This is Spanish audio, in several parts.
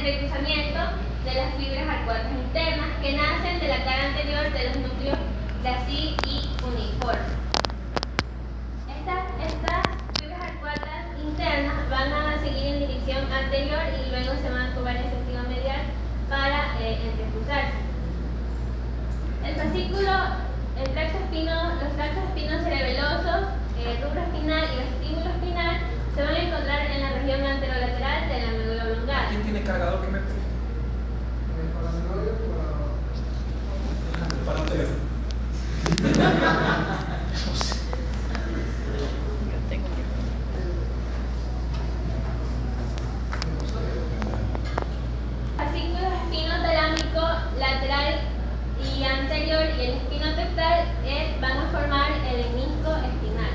entrecruzamiento de las fibras arcuatas internas que nacen de la cara anterior de los núcleos gracil y uniforme. Estas fibras arcuatas internas van a seguir en dirección anterior y luego se van a curvar en sentido medial para entrecruzarse. El fascículo, los tractos espinos cerebelosos, rubro espinal y vestíbulo espinal se van a encontrar en la región anterolateral de la médula oblongada. ¿Quién tiene cargador que me preste? Para un teléfono. Fascículo espinotalámico lateral y anterior y el espinotectal van a formar el menisco espinal.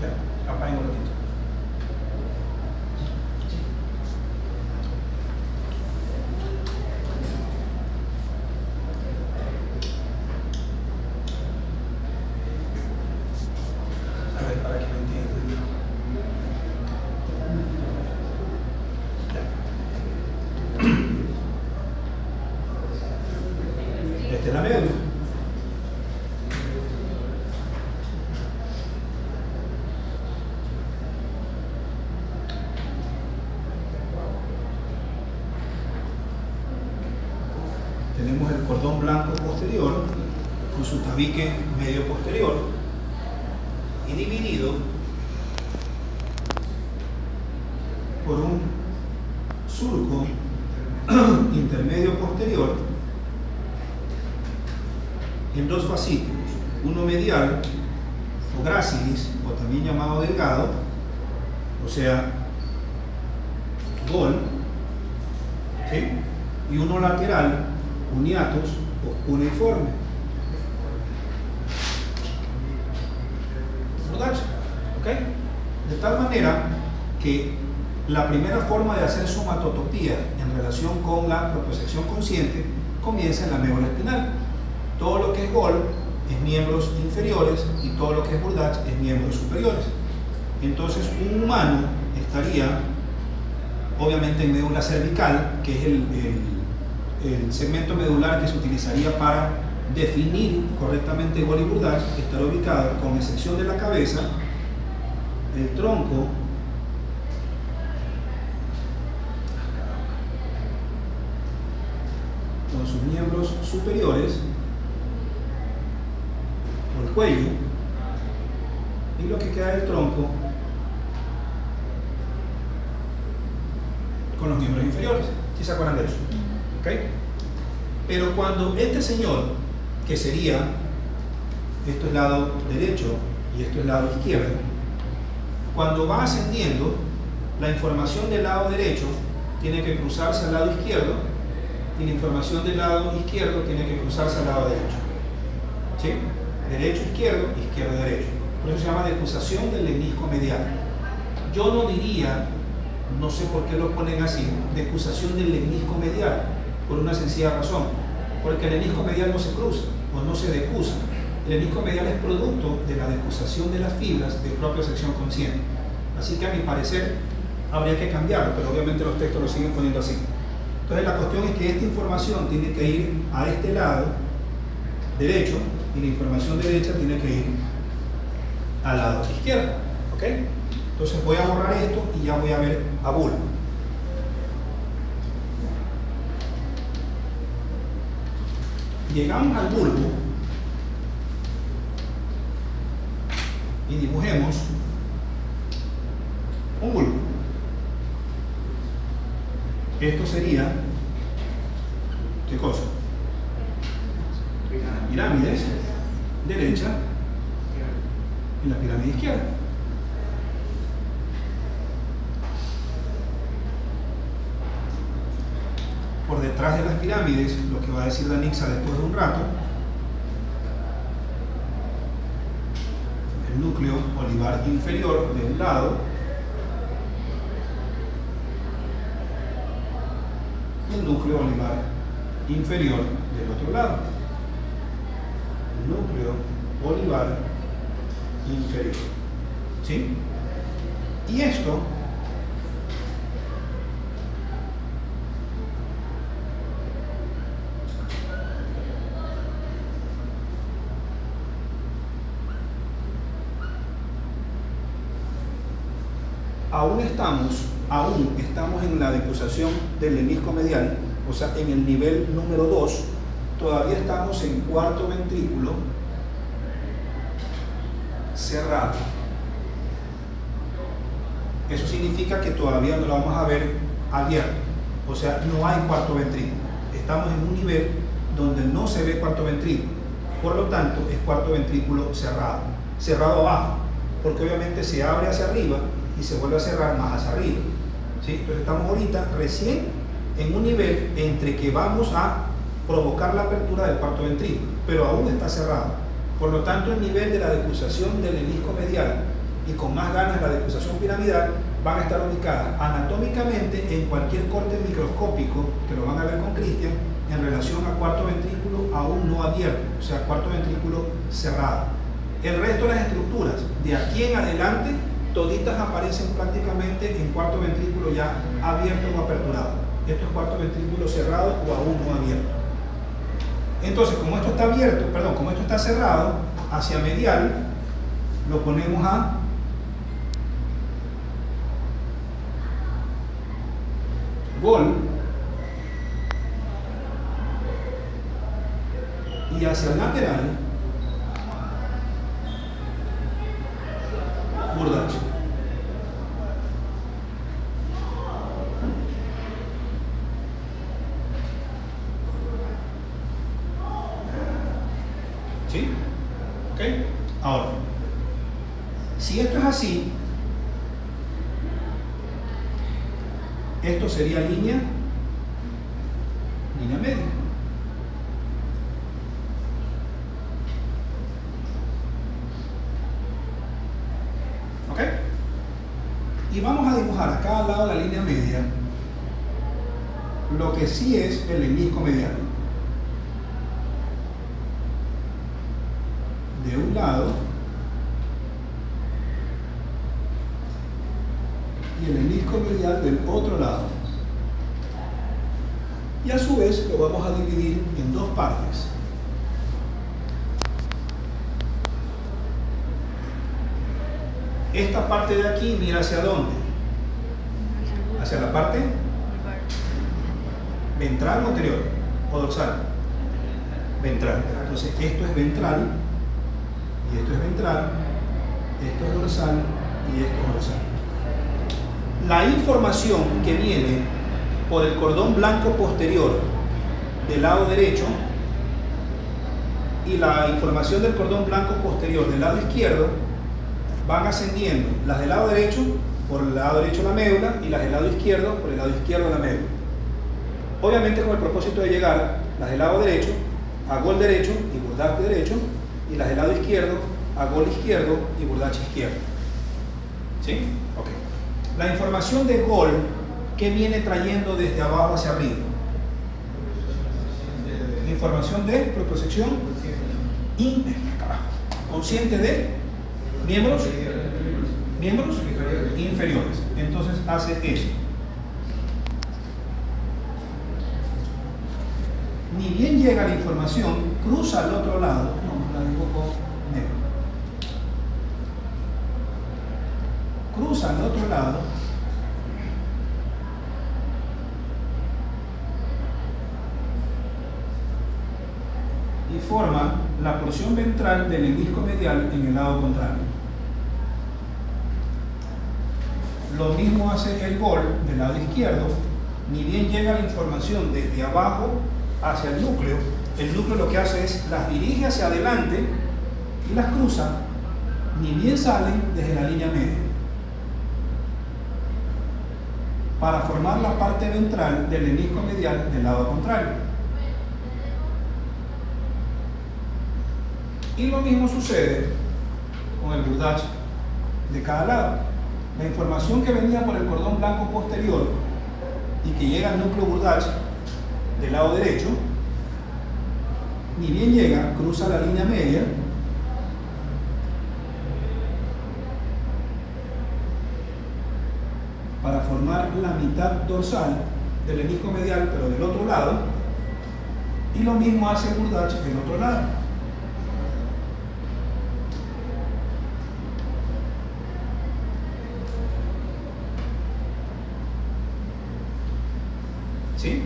Ya, apaguen un ratito. A ver, para que lo entiendan. Ya. Esta es la médula. Tenemos el cordón blanco posterior con su tabique medio posterior y dividido por un surco intermedio posterior en dos fascículos, uno medial o gracilis, o también llamado delgado, o sea, gol, ¿sí? Y uno lateral, uniatus o cuneiforme. ¿Ok? De tal manera que la primera forma de hacer somatotopía en relación con la propiocepción consciente comienza en la médula espinal. Todo lo que es gol es miembros inferiores y todo lo que es Burdach es miembros superiores. Entonces un humano estaría obviamente en médula cervical, que es el segmento medular que se utilizaría para definir correctamente gol y Burdach, estará ubicado, con excepción de la cabeza, el tronco con sus miembros superiores, o el cuello, y lo que queda del tronco con los miembros inferiores. ¿Sí se acuerdan de eso? ¿Okay? Pero cuando este señor, que sería, esto es lado derecho y esto es lado izquierdo, cuando va ascendiendo, la información del lado derecho tiene que cruzarse al lado izquierdo y la información del lado izquierdo tiene que cruzarse al lado derecho. ¿Sí? Derecho, izquierdo, izquierdo, derecho. Por eso se llama decusación del lemnisco medial. Yo no diría, no sé por qué lo ponen así, decusación del lemnisco medial, por una sencilla razón, porque el lemnisco medial no se cruza o no se decusa. El lemnisco medial es producto de la decusación de las fibras de propiocepción consciente. Así que a mi parecer habría que cambiarlo, pero obviamente los textos lo siguen poniendo así. Entonces la cuestión es que esta información tiene que ir a este lado derecho y la información derecha tiene que ir al lado izquierdo. ¿Ok? Entonces voy a borrar esto y ya voy a ver a bulbo. Llegamos al bulbo y dibujemos un bulbo. Esto sería, ¿qué cosa? Pirámides derecha y la pirámide izquierda. Por detrás de las pirámides, lo que va a decir Danixa después de un rato, el núcleo olivar inferior de un lado y el núcleo olivar inferior del otro lado. El núcleo olivar inferior. ¿sí? Y esto aún estamos en la decusación del menisco medial, o sea, en el nivel número 2, todavía estamos en cuarto ventrículo cerrado. Eso significa que todavía no lo vamos a ver abierto, o sea, no hay cuarto ventrículo. Estamos en un nivel donde no se ve cuarto ventrículo, por lo tanto es cuarto ventrículo cerrado, cerrado abajo, porque obviamente se abre hacia arriba y se vuelve a cerrar más hacia arriba, ¿sí? Entonces estamos ahorita recién en un nivel entre que vamos a provocar la apertura del cuarto ventrículo, pero aún está cerrado. Por lo tanto, el nivel de la decusación del menisco medial y con más ganas la decusación piramidal van a estar ubicadas anatómicamente en cualquier corte microscópico, que lo van a ver con Cristian, en relación a cuarto ventrículo aún no abierto, o sea, cuarto ventrículo cerrado. El resto de las estructuras, de aquí en adelante, toditas aparecen prácticamente en cuarto ventrículo ya abierto o aperturado. Esto es cuarto ventrículo cerrado o aún no abierto. Entonces, como esto está abierto, perdón, como esto está cerrado, hacia medial, lo ponemos a gol, y hacia el lateral, Burdach. ¿Sí? ¿Ok? Ahora, si esto es así, esto sería línea media. ¿Ok? Y vamos a dibujar a cada lado de la línea media lo que sí es el menisco medial. De un lado y el menisco medial del otro lado. Y a su vez lo vamos a dividir en dos partes. Esta parte de aquí mira hacia dónde, hacia la parte ventral o anterior o dorsal. Ventral. Entonces esto es ventral y esto es ventral, esto es dorsal y esto es dorsal. La información que viene por el cordón blanco posterior del lado derecho y la información del cordón blanco posterior del lado izquierdo van ascendiendo, las del lado derecho por el lado derecho de la médula y las del lado izquierdo por el lado izquierdo de la médula. Obviamente con el propósito de llegar las del lado derecho a gol derecho y Burdach derecho y las del lado izquierdo a gol izquierdo y Burdach izquierdo. ¿Sí? Ok. La información de gol, ¿qué viene trayendo desde abajo hacia arriba? Información de propiocepción consciente de miembros inferiores. Entonces hace eso. Ni bien llega la información, cruza al otro lado. No, la dibujo negro. Cruza al otro lado y forma la porción ventral del menisco medial en el lado contrario. Lo mismo hace el gol del lado izquierdo. Ni bien llega la información desde abajo hacia el núcleo lo que hace es las dirige hacia adelante y las cruza, ni bien salen desde la línea media, para formar la parte ventral del menisco medial del lado contrario. Y lo mismo sucede con el Burdach de cada lado. La información que venía por el cordón blanco posterior y que llega al núcleo Burdach del lado derecho, ni bien llega, cruza la línea media para formar la mitad dorsal del menisco medial, pero del otro lado, y lo mismo hace Burdach del otro lado. ¿Sí?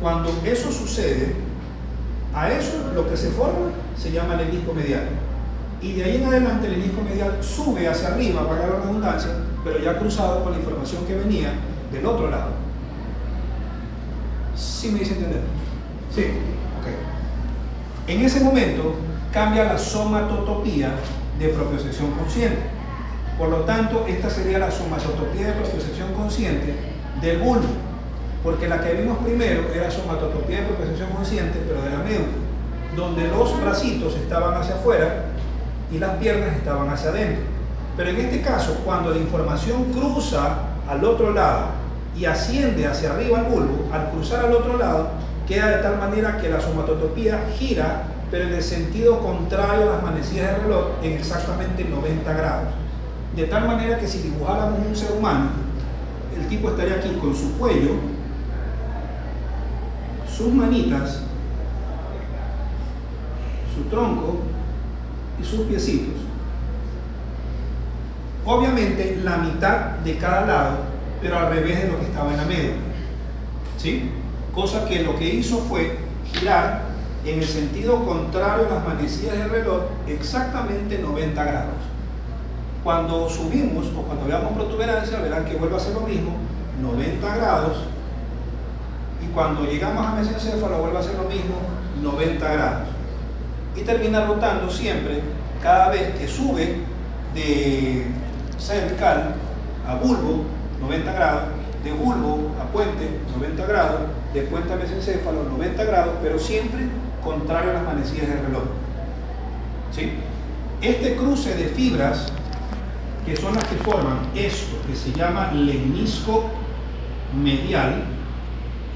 Cuando eso sucede, a eso lo que se forma se llama menisco medial. Y de ahí en adelante el menisco medial sube hacia arriba, para la redundancia, pero ya cruzado con la información que venía del otro lado. ¿Sí me dice entender? Sí, ok. En ese momento cambia la somatotopía de propiocepción consciente. Por lo tanto, esta sería la somatotopía de propiocepción consciente del bulbo, porque la que vimos primero era somatotopía de propiocepción consciente, pero de la médula, donde los bracitos estaban hacia afuera y las piernas estaban hacia adentro. Pero en este caso, cuando la información cruza al otro lado y asciende hacia arriba al bulbo, al cruzar al otro lado, queda de tal manera que la somatotopía gira, pero en el sentido contrario a las manecillas del reloj, en exactamente 90 grados. De tal manera que si dibujáramos un ser humano, el tipo estaría aquí con su cuello, sus manitas, su tronco y sus piecitos. Obviamente la mitad de cada lado, pero al revés de lo que estaba en la médula, ¿sí? Cosa que lo que hizo fue girar en el sentido contrario a las manecillas del reloj exactamente 90 grados. Cuando subimos o cuando veamos protuberancia, verán que vuelve a hacer lo mismo, 90 grados, y cuando llegamos a mesencéfalo vuelve a hacer lo mismo, 90 grados. Y termina rotando siempre, cada vez que sube de cervical a bulbo, 90 grados, de bulbo a puente, 90 grados, de puente a mesencéfalo, 90 grados, pero siempre contrario a las manecillas del reloj. ¿Sí? Este cruce de fibras, que son las que forman esto, que se llama lemnisco medial,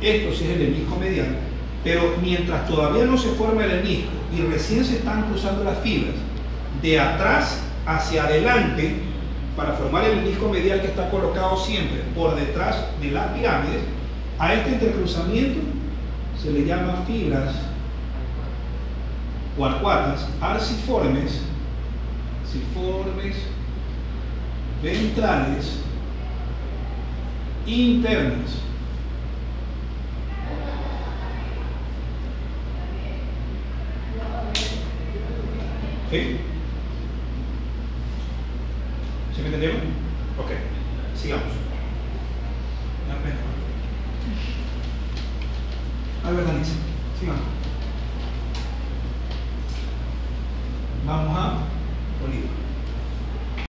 esto sí es el lemnisco medial, pero mientras todavía no se forma el lemnisco y recién se están cruzando las fibras, de atrás hacia adelante, para formar el lemnisco medial que está colocado siempre por detrás de las pirámides, a este intercruzamiento se le llama fibras o arcuatas arciformes, ventrales internas. ¿Sí? ¿Sí me entendieron? Ok, sigamos. A ver, Danisa, sigamos. Vamos a Bolívar.